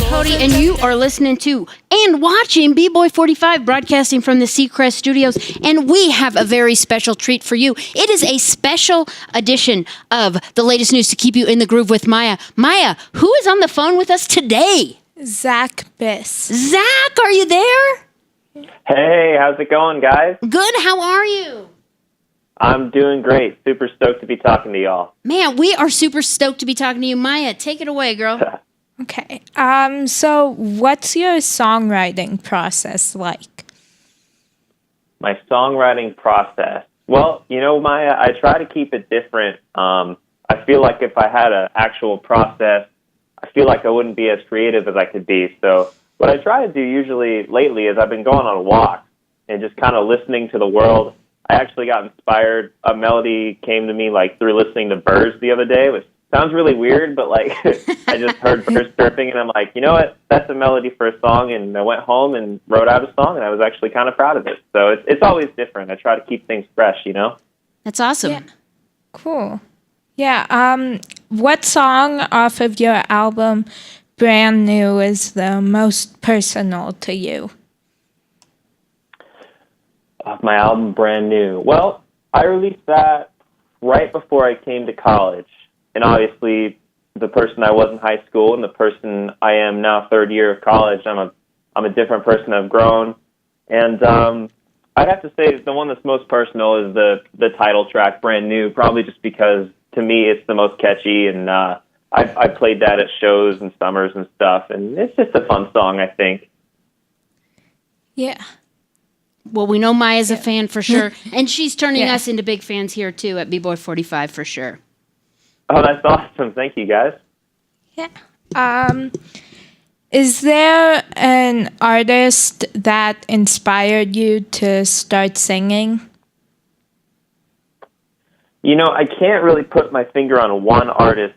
Cody, and you are listening to and watching B-Boy 45, broadcasting from the Seacrest Studios, and we have a very special treat for you. It is a special edition of the latest news to keep you in the groove with Maya. Maya, who is on the phone with us today? Zack Biss. Zack, are you there? Hey, how's it going, guys? Good, how are you? I'm doing great. Super stoked to be talking to y'all. Man, we are super stoked to be talking to you. Maya, take it away, girl. Okay. So what's your songwriting process like? My songwriting process. Well, you know, Maya, I try to keep it different. I feel like if I had an actual process, I feel like I wouldn't be as creative as I could be. So what I try to do usually lately is I've been going on walks and just kind of listening to the world. I actually got inspired. A melody came to me like through listening to birds the other day, which sounds really weird, but like I just heard birds chirping and I'm like, you know what? That's a melody for a song. And I went home and wrote out a song and I was actually kind of proud of it. So it's always different. I try to keep things fresh, you know? That's awesome. Yeah. Cool. Yeah. What song off of your album Brand New is the most personal to you? Off my album Brand New. Well, I released that right before I came to college. And obviously, the person I was in high school and the person I am now, third year of college, I'm a different person. I've grown. And I'd have to say the one that's most personal is the title track, Brand New, probably just because, to me, it's the most catchy. And I played that at shows and summers and stuff. And it's just a fun song, I think. Yeah. Well, we know Maya's a fan for sure. And she's turning us into big fans here, too, at B-Boy 45 for sure. Oh, that's awesome. Thank you, guys. Yeah. Is there an artist that inspired you to start singing? You know, I can't really put my finger on one artist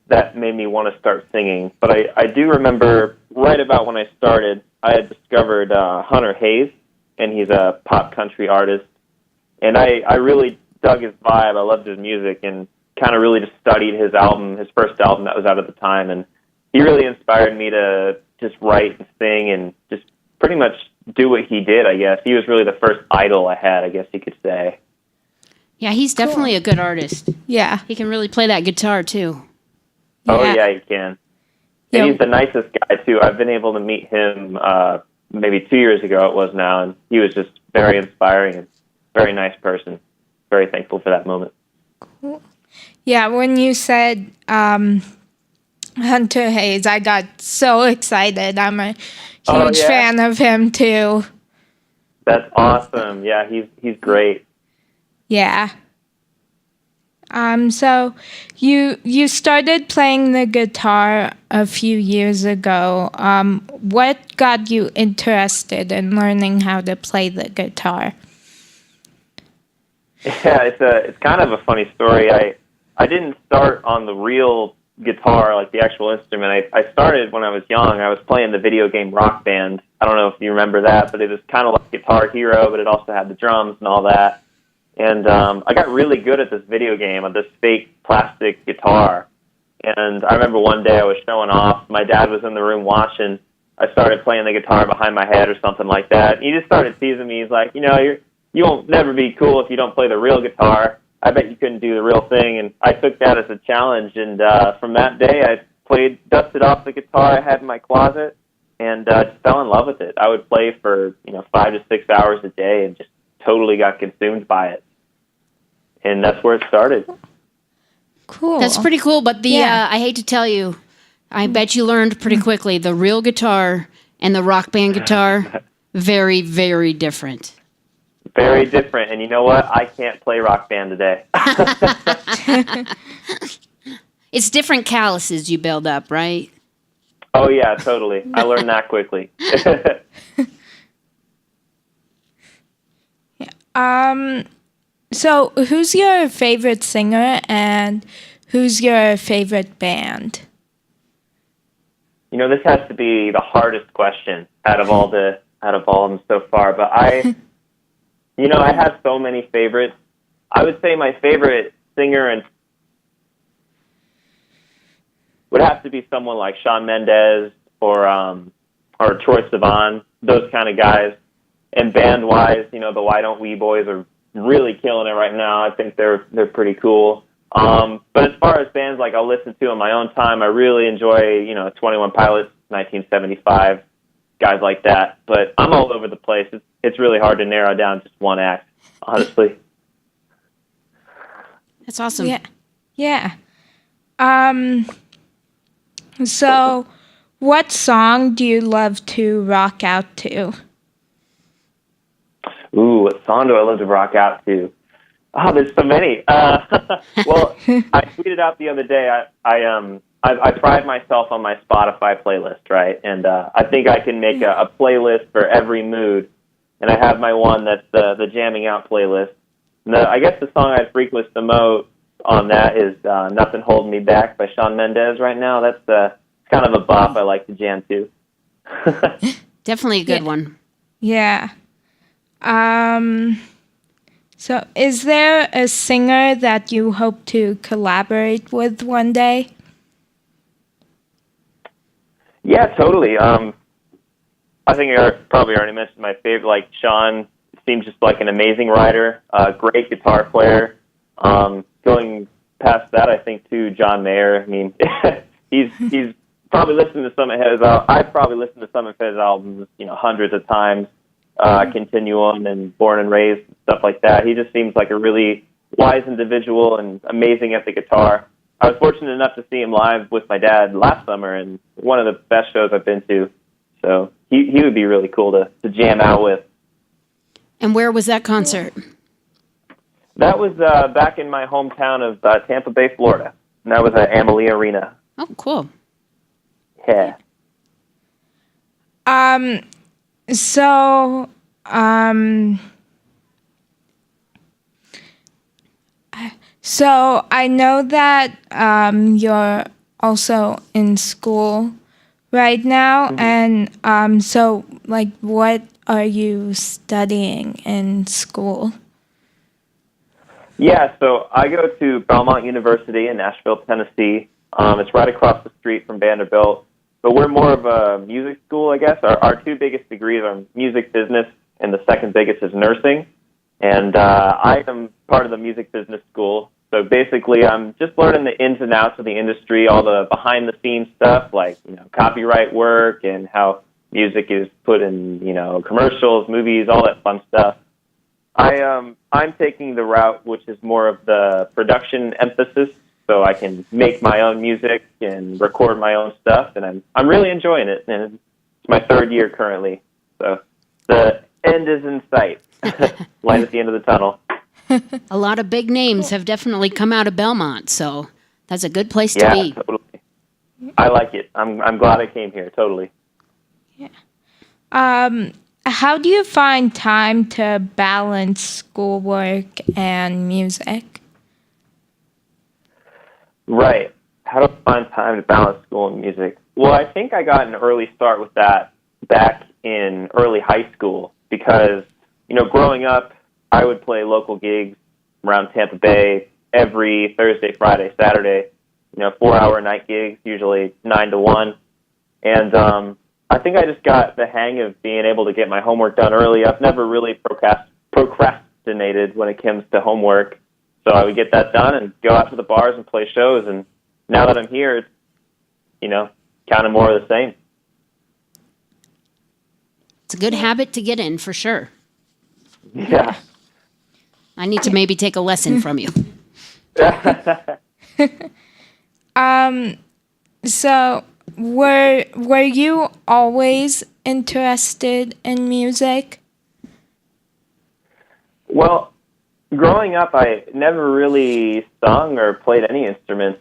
that made me want to start singing, but I do remember right about when I started, I had discovered Hunter Hayes, and he's a pop country artist, and I really dug his vibe. I loved his music, and kind of really just studied his album, his first album that was out at the time, and he really inspired me to just write and sing and just pretty much do what he did, I guess. He was really the first idol I had, I guess you could say. Yeah, he's definitely a good artist. Yeah. He can really play that guitar, too. Oh, yeah, he can. And he's the nicest guy, too. I've been able to meet him maybe 2 years ago it was now, and he was just very inspiring and very nice person. Very thankful for that moment. Cool. Yeah, when you said Hunter Hayes, I got so excited. I'm a huge fan of him, too. That's awesome. Yeah, he's great. Yeah. So you started playing the guitar a few years ago. What got you interested in learning how to play the guitar? Yeah, it's kind of a funny story. I didn't start on the real guitar, like the actual instrument. I started when I was young. I was playing the video game Rock Band. I don't know if you remember that, but it was kind of like Guitar Hero, but it also had the drums and all that. And I got really good at this video game on this fake plastic guitar. And I remember one day I was showing off. My dad was in the room watching. I started playing the guitar behind my head or something like that. And he just started teasing me. He's like, you know, you won't never be cool if you don't play the real guitar. I bet you couldn't do the real thing. And I took that as a challenge. And from that day, I dusted off the guitar I had in my closet and just fell in love with it. I would play for 5 to 6 hours a day and just totally got consumed by it. And that's where it started. Cool. That's pretty cool, but I hate to tell you, I bet you learned pretty quickly the real guitar and the Rock Band guitar, very, very different. Very different. And you know what? I can't play Rock Band today. It's different calluses you build up, right? Oh, yeah, totally. I learned that quickly. So who's your favorite singer and who's your favorite band? You know, this has to be the hardest question out of all of them so far. But I have so many favorites. I would say my favorite singer would have to be someone like Shawn Mendes or Troy Sivan, those kind of guys. And band-wise, the Why Don't We boys are really killing it right now. I think they're pretty cool. But as far as bands like I'll listen to in my own time, I really enjoy, 21 Pilots, 1975, guys like that. But I'm all over the place. It's really hard to narrow down just one act, honestly. That's awesome. Yeah. Yeah. So what song do you love to rock out to? Ooh, what song do I love to rock out to? Oh, there's so many. Well, I tweeted out the other day. I pride myself on my Spotify playlist, right? And I think I can make a playlist for every mood. And I have my one that's the jamming out playlist. And I guess the song I frequent the most on that is "Nothing Holding Me Back" by Shawn Mendes. Right now, that's kind of a bop I like to jam to. Definitely a good one. Yeah. So is there a singer that you hope to collaborate with one day? Yeah, totally. I think I probably already mentioned my favorite. Like Sean seems just like an amazing writer, great guitar player. Going past that, I think too, John Mayer. I mean, he's probably listened to some of his. I've probably listened to some of his albums, hundreds of times. Continuum and Born and Raised, stuff like that. He just seems like a really wise individual and amazing at the guitar. I was fortunate enough to see him live with my dad last summer, and one of the best shows I've been to. So he would be really cool to jam out with. And where was that concert? That was back in my hometown of Tampa Bay, Florida. And that was at Amalie Arena. Oh, cool. Yeah. So, so I know that you're also in school right now, and so like, what are you studying in school? Yeah, so I go to Belmont University in Nashville, Tennessee. It's right across the street from Vanderbilt. But we're more of a music school, I guess. Our two biggest degrees are music business, and the second biggest is nursing. And I am part of the music business school. So basically, I'm just learning the ins and outs of the industry, all the behind-the-scenes stuff, like copyright work and how music is put in commercials, movies, all that fun stuff. I'm taking the route which is more of the production emphasis. So I can make my own music and record my own stuff, and I'm really enjoying it. And it's my third year currently, so the end is in sight. Light at the end of the tunnel. A lot of big names have definitely come out of Belmont, so that's a good place to be. Yeah, totally. I like it. I'm glad I came here. Totally. Yeah. How do you find time to balance schoolwork and music? Right. How do I find time to balance school and music? Well, I think I got an early start with that back in early high school because, growing up, I would play local gigs around Tampa Bay every Thursday, Friday, Saturday, 4-hour night gigs, usually 9 to 1. And I think I just got the hang of being able to get my homework done early. I've never really procrastinated when it comes to homework. So I would get that done and go out to the bars and play shows. And now that I'm here, it's, kind of more of the same. It's a good habit to get in, for sure. Yeah. I need to maybe take a lesson from you. So were you always interested in music? Well, growing up, I never really sung or played any instruments.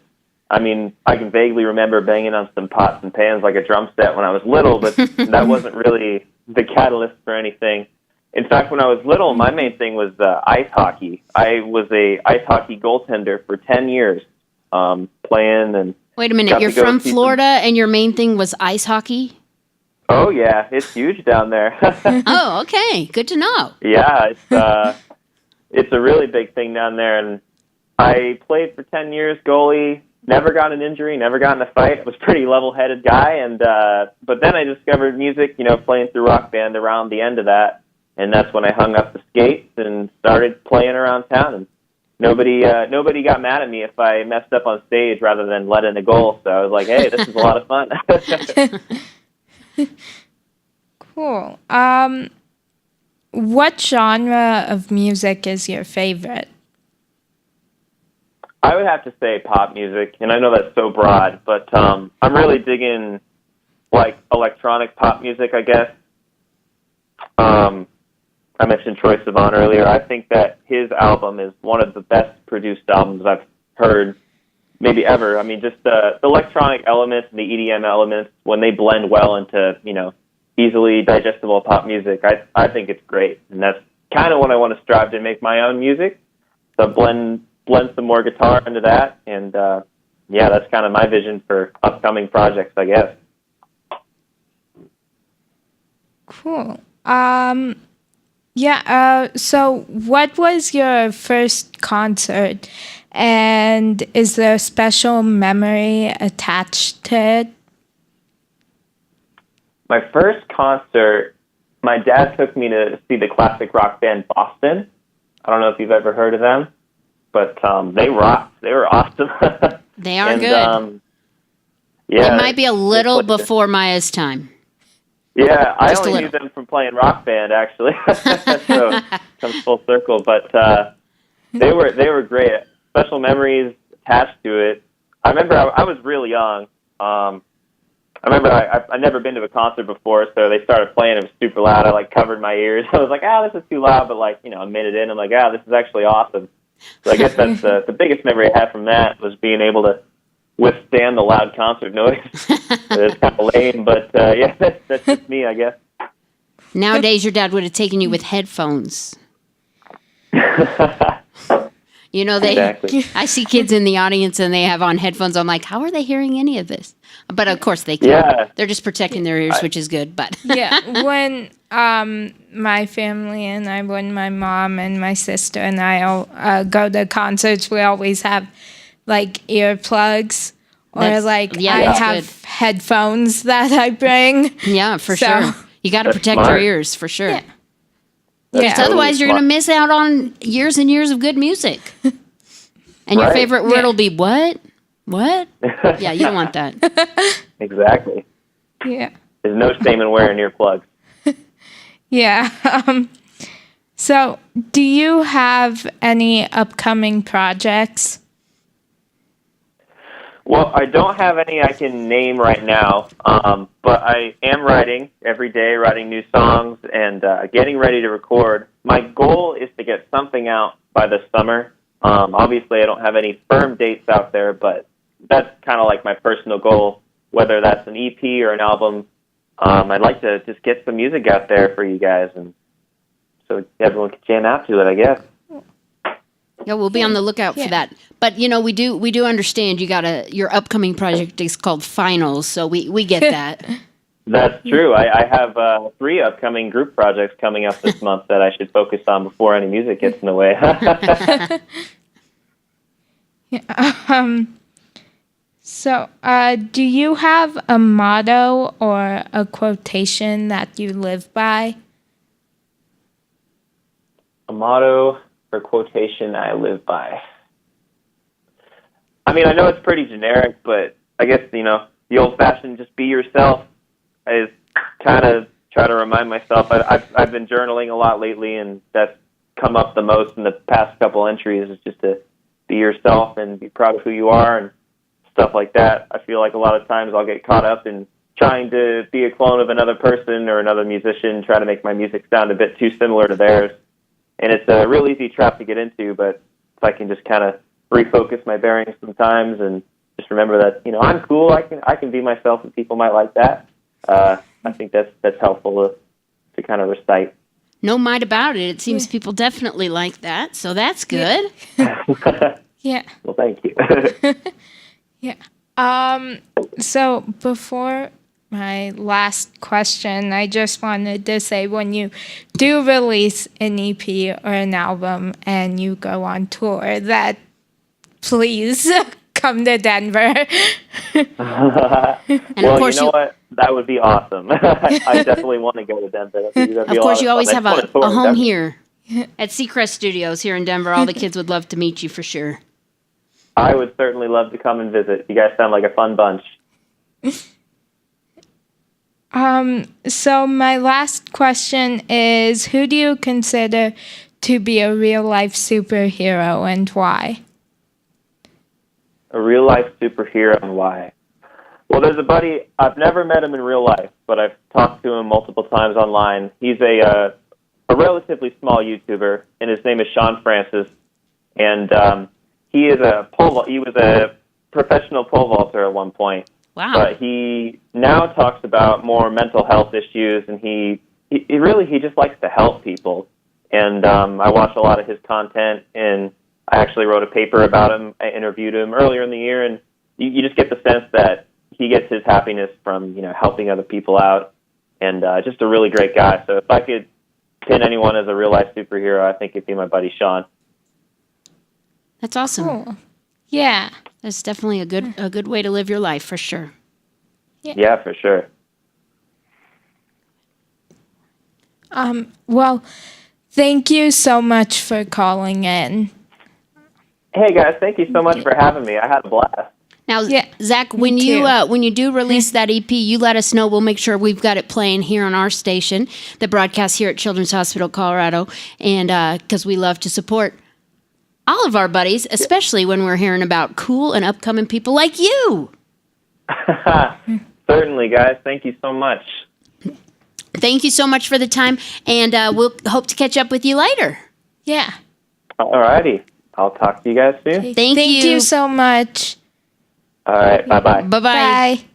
I mean, I can vaguely remember banging on some pots and pans like a drum set when I was little, but that wasn't really the catalyst for anything. In fact, when I was little, my main thing was ice hockey. I was a ice hockey goaltender for 10 years, playing and... Wait a minute, you're from Florida and your main thing was ice hockey? Oh, yeah, it's huge down there. Oh, okay, good to know. Yeah, it's a really big thing down there, and I played for 10 years goalie, never got an injury, never got in a fight. I was a pretty level-headed guy, and but then I discovered music, playing through Rock Band around the end of that, and that's when I hung up the skates and started playing around town. And nobody got mad at me if I messed up on stage rather than let in a goal. So I was like, hey, this is a lot of fun. Cool. What genre of music is your favorite? I would have to say pop music, and I know that's so broad, but I'm really digging like electronic pop music, I guess. I mentioned Troye Sivan earlier. I think that his album is one of the best produced albums I've heard maybe ever. I mean, just the electronic elements and the EDM elements, when they blend well into, easily digestible pop music, I think it's great. And that's kind of what I want to strive to make my own music. So blend some more guitar into that. And, that's kind of my vision for upcoming projects, I guess. Cool. So what was your first concert, and is there a special memory attached to it? My first concert, my dad took me to see the classic rock band Boston. I don't know if you've ever heard of them, but they rocked. They were awesome. They are good. Yeah, it might be a little before Maya's time. Yeah, I only knew them from playing Rock Band, actually. So it comes full circle. But they were great. Special memories attached to it. I remember I was really young. I remember I'd never been to a concert before, so they started playing. It was super loud. I covered my ears. I was like, this is too loud. But a minute in, I'm like, this is actually awesome. So I guess that's the biggest memory I had from that was being able to withstand the loud concert noise. It's kind of lame, but that's just me, I guess. Nowadays, your dad would have taken you with headphones. Exactly. I see kids in the audience and they have on headphones. I'm like, how are they hearing any of this? But of course they can. Yeah. They're just protecting their ears, which is good. But when my family and I, when my mom and my sister and I all go to concerts, we always have earplugs or I have good. Headphones that I bring. Yeah, for sure. You got to protect your ears for sure. Yeah. Because otherwise you're going to miss out on years and years of good music. And your favorite word will be what? What? Yeah, you don't want that. Exactly. Yeah. There's no shame in wearing earplugs. Yeah. So, do you have any upcoming projects? Well, I don't have any I can name right now, but I am writing every day, writing new songs and getting ready to record. My goal is to get something out by the summer. Obviously, I don't have any firm dates out there, but that's kind of my personal goal, whether that's an EP or an album. I'd like to just get some music out there for you guys, and so everyone can jam out to it, I guess. Yeah, we'll be on the lookout for that. But we do understand your upcoming project is called Finals, so we get that. That's true. I have 3 upcoming group projects coming up this month that I should focus on before any music gets in the way. So, do you have a motto or a quotation that you live by? A motto or quotation I live by. I mean, I know it's pretty generic, but I guess, the old-fashioned just be yourself is kind of try to remind myself. I've been journaling a lot lately, and that's come up the most in the past couple entries is just to be yourself and be proud of who you are and stuff like that. I feel like a lot of times I'll get caught up in trying to be a clone of another person or another musician, try to make my music sound a bit too similar to theirs. And it's a real easy trap to get into, but if I can just kind of refocus my bearings sometimes and just remember that, I'm cool, I can be myself and people might like that. I think that's helpful to kind of recite. No might about it. It seems people definitely like that, so that's good. Yeah. Well, thank you. Yeah. So before my last question, I just wanted to say when you do release an EP or an album and you go on tour, that please come to Denver. And Well, of course, you know what? That would be awesome. I definitely want to go to Denver. That'd be of a course, lot you of always fun. have I just wanna a tour home Denver. here at Seacrest Studios here in Denver. All the kids would love to meet you for sure. I would certainly love to come and visit. You guys sound like a fun bunch. So my last question is, who do you consider to be a real-life superhero and why? A real-life superhero and why? Well, there's a buddy. I've never met him in real life, but I've talked to him multiple times online. He's a relatively small YouTuber, and his name is Sean Francis. And he is he was a professional pole vaulter at one point. Wow. But he now talks about more mental health issues, and he just likes to help people. And I watched a lot of his content, and I actually wrote a paper about him. I interviewed him earlier in the year, and you just get the sense that he gets his happiness from helping other people out, and just a really great guy. So if I could pin anyone as a real life superhero, I think it'd be my buddy Sean. That's awesome. Cool. Yeah. That's definitely a good way to live your life for sure. Yeah, for sure. Well, thank you so much for calling in. Hey guys, thank you so much for having me. I had a blast. Now, Yeah, Zach, me when too. you do release that EP, you let us know. We'll make sure we've got it playing here on our station that broadcasts here at Children's Hospital Colorado, and because we love to support all of our buddies, especially when we're hearing about cool and upcoming people like you. Certainly, guys. Thank you so much. Thank you so much for the time, and we'll hope to catch up with you later. Yeah. All righty. I'll talk to you guys soon. Thank you you so much. All right. Bye-bye. Bye-bye. Bye.